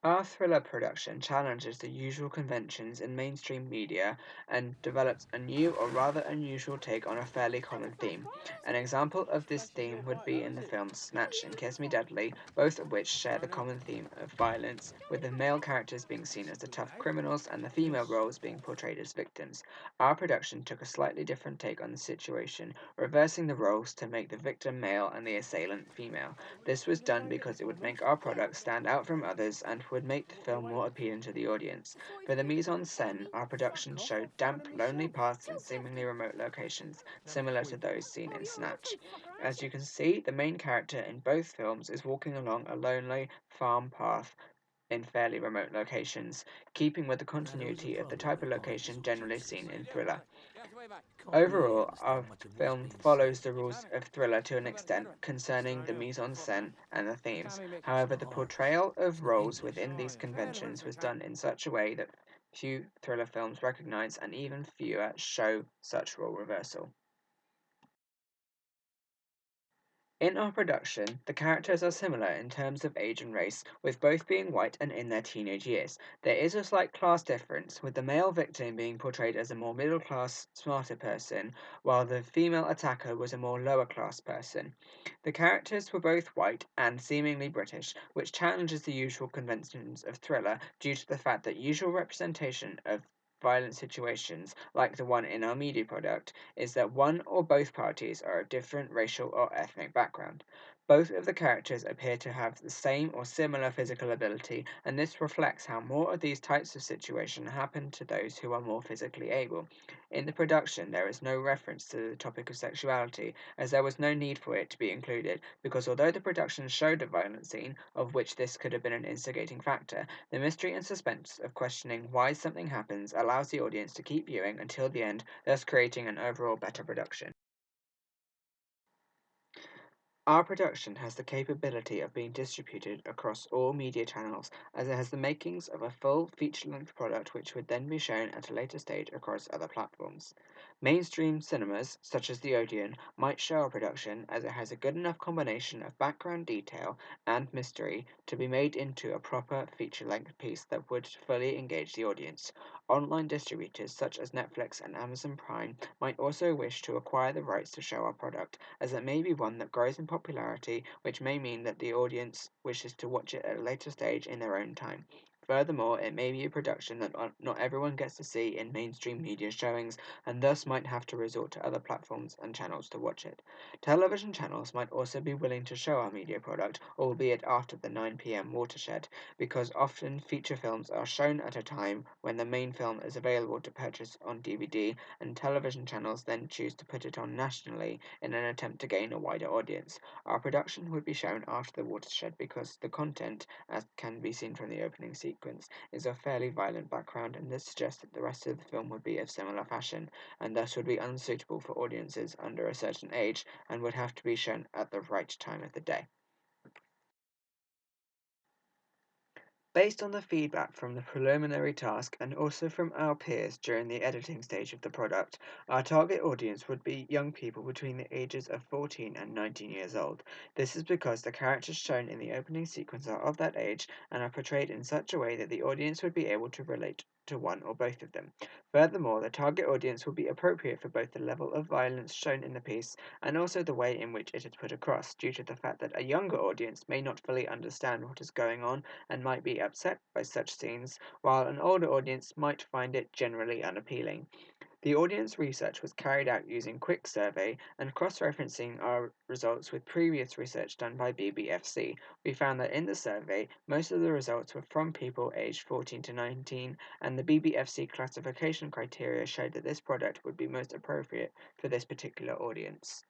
Our thriller production challenges the usual conventions in mainstream media and develops a new or rather unusual take on a fairly common theme. An example of this theme would be in the films Snatch and Kiss Me Deadly, both of which share the common theme of violence, with the male characters being seen as the tough criminals and the female roles being portrayed as victims. Our production took a slightly different take on the situation, reversing the roles to make the victim male and the assailant female. This was done because it would make our product stand out from others and would make the film more appealing to the audience. For the mise en scène, our production showed damp, lonely paths in seemingly remote locations, similar to those seen in Snatch. As you can see, the main character in both films is walking along a lonely farm path in fairly remote locations, keeping with the continuity of the type of location generally seen in thriller. Overall, our film follows the rules of thriller to an extent concerning the mise en scène and the themes. However, the portrayal of roles within these conventions was done in such a way that few thriller films recognize and even fewer show such role reversal. In our production, the characters are similar in terms of age and race, with both being white and in their teenage years. There is a slight class difference, with the male victim being portrayed as a more middle class, smarter person, while the female attacker was a more lower class person. The characters were both white and seemingly British, which challenges the usual conventions of thriller due to the fact that usual representation of violent situations, like the one in our media product, is that one or both parties are of different racial or ethnic background. Both of the characters appear to have the same or similar physical ability, and this reflects how more of these types of situations happen to those who are more physically able. In the production, there is no reference to the topic of sexuality, as there was no need for it to be included, because although the production showed a violent scene, of which this could have been an instigating factor, the mystery and suspense of questioning why something happens allows the audience to keep viewing until the end, thus creating an overall better production. Our production has the capability of being distributed across all media channels, as it has the makings of a full feature length product which would then be shown at a later stage across other platforms. Mainstream cinemas, such as the Odeon, might show our production as it has a good enough combination of background detail and mystery to be made into a proper feature length piece that would fully engage the audience. Online distributors such as Netflix and Amazon Prime might also wish to acquire the rights to show our product, as it may be one that grows in popularity, which may mean that the audience wishes to watch it at a later stage in their own time. Furthermore, it may be a production that not everyone gets to see in mainstream media showings, and thus might have to resort to other platforms and channels to watch it. Television channels might also be willing to show our media product, albeit after the 9 p.m. watershed, because often feature films are shown at a time when the main film is available to purchase on DVD, and television channels then choose to put it on nationally in an attempt to gain a wider audience. Our production would be shown after the watershed because the content, as can be seen from the opening sequence, is of fairly violent background, and this suggests that the rest of the film would be of similar fashion, and thus would be unsuitable for audiences under a certain age and would have to be shown at the right time of the day. Based on the feedback from the preliminary task and also from our peers during the editing stage of the product, our target audience would be young people between the ages of 14 and 19 years old. This is because the characters shown in the opening sequence are of that age and are portrayed in such a way that the audience would be able to relate to one or both of them. Furthermore, the target audience will be appropriate for both the level of violence shown in the piece and also the way in which it is put across, due to the fact that a younger audience may not fully understand what is going on and might be upset by such scenes, while an older audience might find it generally unappealing. The audience research was carried out using quick survey and cross-referencing our results with previous research done by BBFC. We found that in the survey, most of the results were from people aged 14 to 19, and the BBFC classification criteria showed that this product would be most appropriate for this particular audience.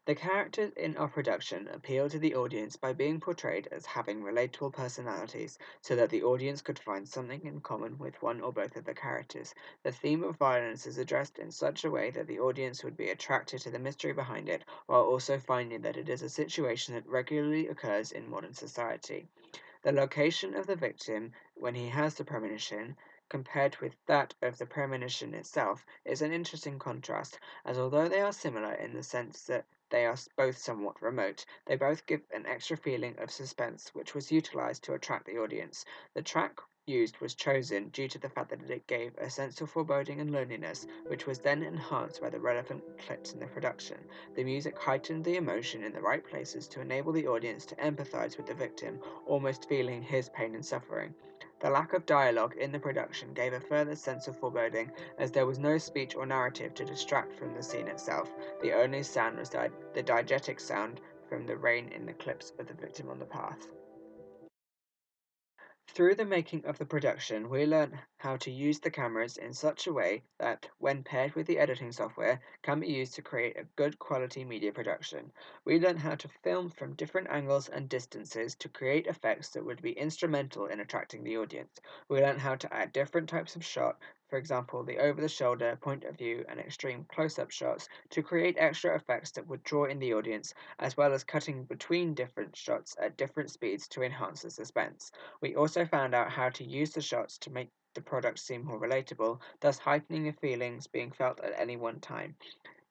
The characters in our production appeal to the audience by being portrayed as having relatable personalities, so that the audience could find something in common with one or both of the characters. The theme of violence is addressed in such a way that the audience would be attracted to the mystery behind it, while also finding that it is a situation that regularly occurs in modern society. The location of the victim when he has the premonition, compared with that of the premonition itself, is an interesting contrast, as although they are similar in the sense that they are both somewhat remote, they both give an extra feeling of suspense, which was utilized to attract the audience. The track used was chosen due to the fact that it gave a sense of foreboding and loneliness, which was then enhanced by the relevant clips in the production. The music heightened the emotion in the right places to enable the audience to empathize with the victim, almost feeling his pain and suffering. The lack of dialogue in the production gave a further sense of foreboding, as there was no speech or narrative to distract from the scene itself. The only sound was the diegetic sound from the rain in the clips of the victim on the path. Through the making of the production, we learnt how to use the cameras in such a way that, when paired with the editing software, can be used to create a good quality media production. We learnt how to film from different angles and distances to create effects that would be instrumental in attracting the audience. We learnt how to add different types of shot, for example, the over the shoulder, point of view, and extreme close up shots, to create extra effects that would draw in the audience, as well as cutting between different shots at different speeds to enhance the suspense. We also found out how to use the shots to make the product seem more relatable, thus heightening the feelings being felt at any one time.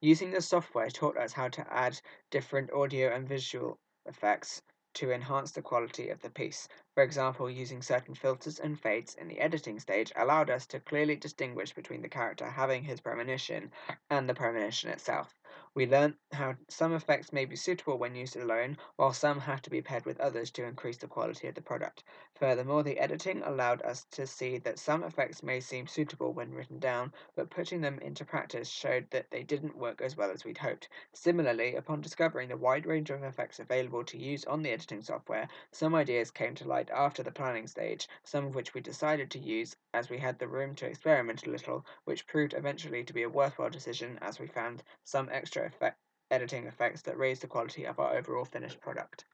Using the software taught us how to add different audio and visual effects to enhance the quality of the piece. For example, using certain filters and fades in the editing stage allowed us to clearly distinguish between the character having his premonition and the premonition itself. We learnt how some effects may be suitable when used alone, while some have to be paired with others to increase the quality of the product. Furthermore, the editing allowed us to see that some effects may seem suitable when written down, but putting them into practice showed that they didn't work as well as we'd hoped. Similarly, upon discovering the wide range of effects available to use on the editing software, some ideas came to light after the planning stage, some of which we decided to use as we had the room to experiment a little, which proved eventually to be a worthwhile decision as we found some editing effects that raised the quality of our overall finished product.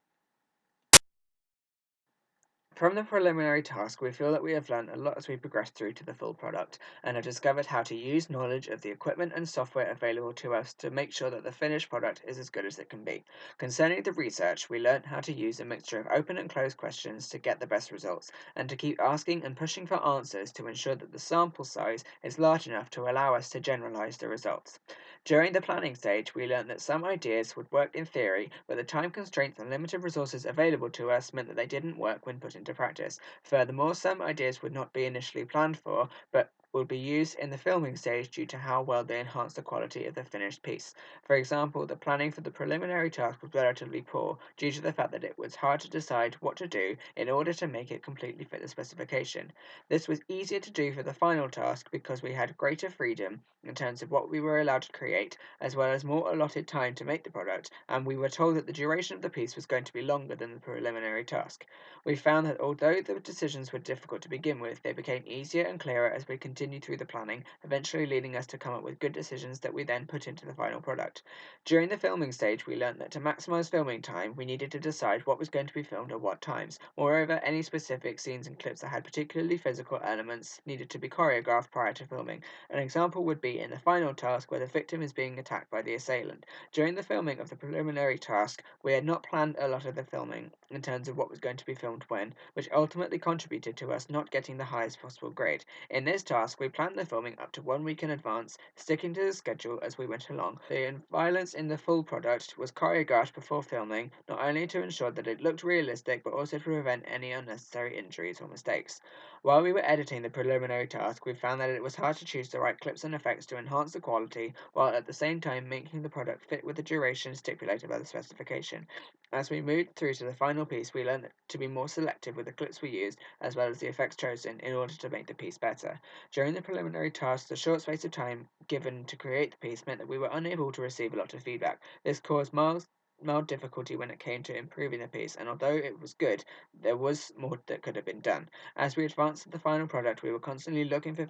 From the preliminary task, we feel that we have learned a lot as we progress through to the full product, and have discovered how to use knowledge of the equipment and software available to us to make sure that the finished product is as good as it can be. Concerning the research, we learned how to use a mixture of open and closed questions to get the best results, and to keep asking and pushing for answers to ensure that the sample size is large enough to allow us to generalize the results. During the planning stage, we learned that some ideas would work in theory, but the time constraints and limited resources available to us meant that they didn't work when put into practice. Furthermore, some ideas would not be initially planned for, but will be used in the filming stage due to how well they enhance the quality of the finished piece. For example, the planning for the preliminary task was relatively poor due to the fact that it was hard to decide what to do in order to make it completely fit the specification. This was easier to do for the final task because we had greater freedom in terms of what we were allowed to create, as well as more allotted time to make the product, and we were told that the duration of the piece was going to be longer than the preliminary task. We found that although the decisions were difficult to begin with, they became easier and clearer as we continued through the planning, eventually leading us to come up with good decisions that we then put into the final product. During the filming stage, we learned that to maximize filming time, we needed to decide what was going to be filmed at what times. Moreover, any specific scenes and clips that had particularly physical elements needed to be choreographed prior to filming. An example would be in the final task where the victim is being attacked by the assailant. During the filming of the preliminary task, we had not planned a lot of the filming in terms of what was going to be filmed when, which ultimately contributed to us not getting the highest possible grade. In this task, we planned the filming up to 1 week in advance, sticking to the schedule as we went along. The violence in the full product was choreographed before filming, not only to ensure that it looked realistic, but also to prevent any unnecessary injuries or mistakes. While we were editing the preliminary task, we found that it was hard to choose the right clips and effects to enhance the quality, while at the same time making the product fit with the duration stipulated by the specification. As we moved through to the final piece, we learned to be more selective with the clips we used, as well as the effects chosen, in order to make the piece better. During the preliminary task, the short space of time given to create the piece meant that we were unable to receive a lot of feedback. This caused mild difficulty when it came to improving the piece, and although it was good, there was more that could have been done. As we advanced to the final product, we were constantly looking for